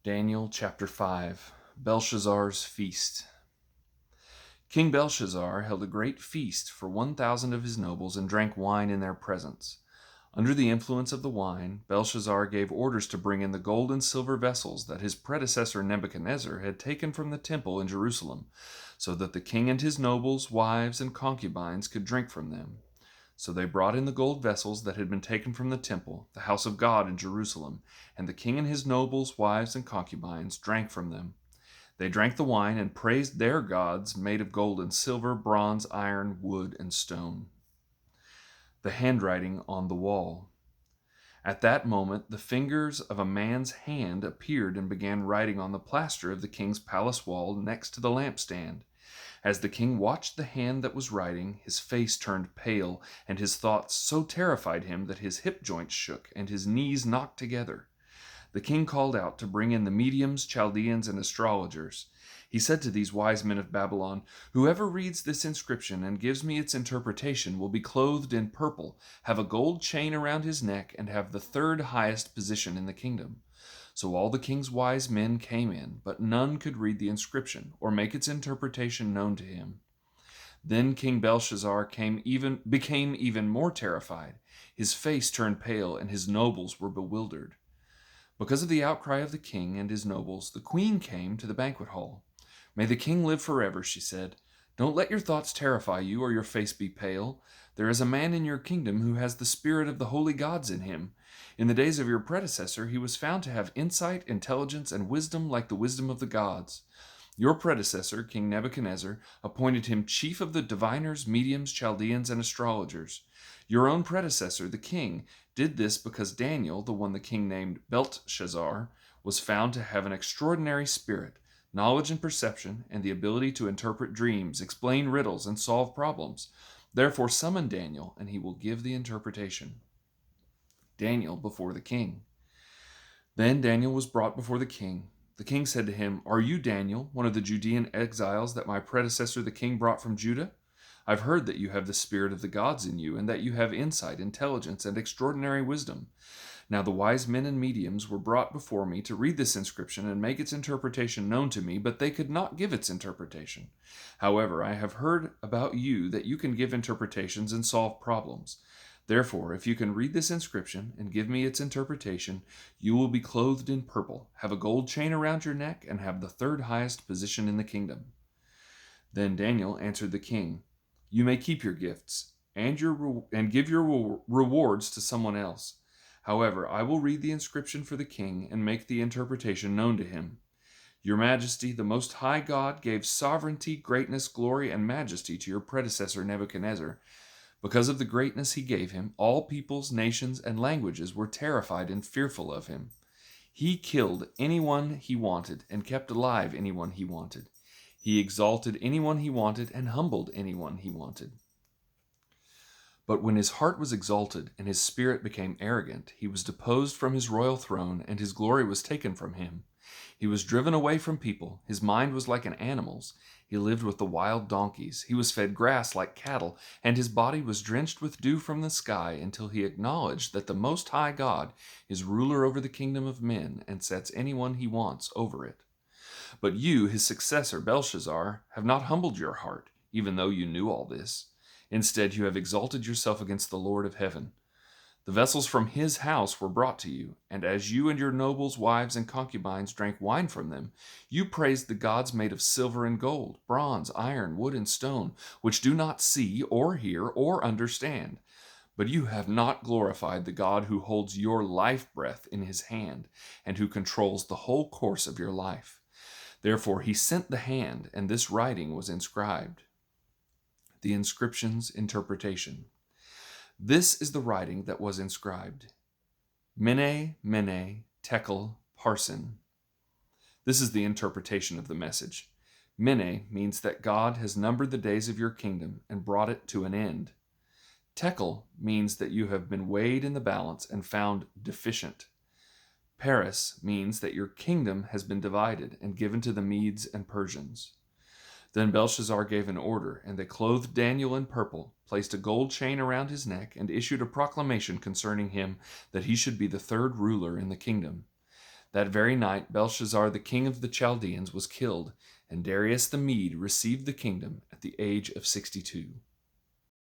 Daniel chapter 5, Belshazzar's Feast. King Belshazzar held a great feast for 1,000 of his nobles and drank wine in their presence. Under the influence of the wine, Belshazzar gave orders to bring in the gold and silver vessels that his predecessor Nebuchadnezzar had taken from the temple in Jerusalem, so that the king and his nobles, wives, and concubines could drink from them. So they brought in the gold vessels that had been taken from the temple, the house of God in Jerusalem, and the king and his nobles, wives, and concubines drank from them. They drank the wine and praised their gods made of gold and silver, bronze, iron, wood, and stone. The handwriting on the wall. At that moment, the fingers of a man's hand appeared and began writing on the plaster of the king's palace wall next to the lampstand. As the king watched the hand that was writing, his face turned pale, and his thoughts so terrified him that his hip joints shook and his knees knocked together. The king called out to bring in the mediums, Chaldeans, and astrologers. He said to these wise men of Babylon, "Whoever reads this inscription and gives me its interpretation will be clothed in purple, have a gold chain around his neck, and have the third highest position in the kingdom." So all the king's wise men came in, but none could read the inscription or make its interpretation known to him. Then King Belshazzar became even more terrified. His face turned pale, and his nobles were bewildered. Because of the outcry of the king and his nobles, the queen came to the banquet hall. "May the king live forever," she said. "Don't let your thoughts terrify you or your face be pale. There is a man in your kingdom who has the spirit of the holy gods in him. In the days of your predecessor, he was found to have insight, intelligence, and wisdom like the wisdom of the gods. Your predecessor, King Nebuchadnezzar, appointed him chief of the diviners, mediums, Chaldeans, and astrologers. Your own predecessor, the king, did this because Daniel, the one the king named Belteshazzar, was found to have an extraordinary spirit, knowledge and perception, and the ability to interpret dreams, explain riddles, and solve problems. Therefore summon Daniel, and he will give the interpretation." Daniel before the king. Then Daniel was brought before the king. The king said to him, "Are you Daniel, one of the Judean exiles that my predecessor the king brought from Judah? I've heard that you have the spirit of the gods in you, and that you have insight, intelligence, and extraordinary wisdom." Now the wise men and mediums were brought before me to read this inscription and make its interpretation known to me, but they could not give its interpretation. However, I have heard about you that you can give interpretations and solve problems. Therefore, if you can read this inscription and give me its interpretation, you will be clothed in purple, have a gold chain around your neck, and have the third highest position in the kingdom." Then Daniel answered the king, "You may keep your gifts and give your rewards to someone else. However, I will read the inscription for the king and make the interpretation known to him. Your Majesty, the Most High God gave sovereignty, greatness, glory, and majesty to your predecessor Nebuchadnezzar. Because of the greatness he gave him, all peoples, nations, and languages were terrified and fearful of him. He killed anyone he wanted and kept alive anyone he wanted. He exalted anyone he wanted and humbled anyone he wanted. But when his heart was exalted and his spirit became arrogant, he was deposed from his royal throne, and his glory was taken from him. He was driven away from people. His mind was like an animal's. He lived with the wild donkeys. He was fed grass like cattle, and his body was drenched with dew from the sky until he acknowledged that the Most High God is ruler over the kingdom of men and sets anyone he wants over it. But you, his successor, Belshazzar, have not humbled your heart, even though you knew all this. Instead, you have exalted yourself against the Lord of heaven. The vessels from his house were brought to you, and as you and your nobles, wives, and concubines drank wine from them, you praised the gods made of silver and gold, bronze, iron, wood, and stone, which do not see or hear or understand. But you have not glorified the God who holds your life breath in his hand and who controls the whole course of your life. Therefore he sent the hand, and this writing was inscribed. The inscription's interpretation. This is the writing that was inscribed. Mene, Mene, Tekel, Parsin. This is the interpretation of the message. Mene means that God has numbered the days of your kingdom and brought it to an end. Tekel means that you have been weighed in the balance and found deficient. Paris means that your kingdom has been divided and given to the Medes and Persians. Then Belshazzar gave an order, and they clothed Daniel in purple, placed a gold chain around his neck, and issued a proclamation concerning him that he should be the third ruler in the kingdom. That very night, Belshazzar, the king of the Chaldeans, was killed, and Darius the Mede received the kingdom at the age of 62.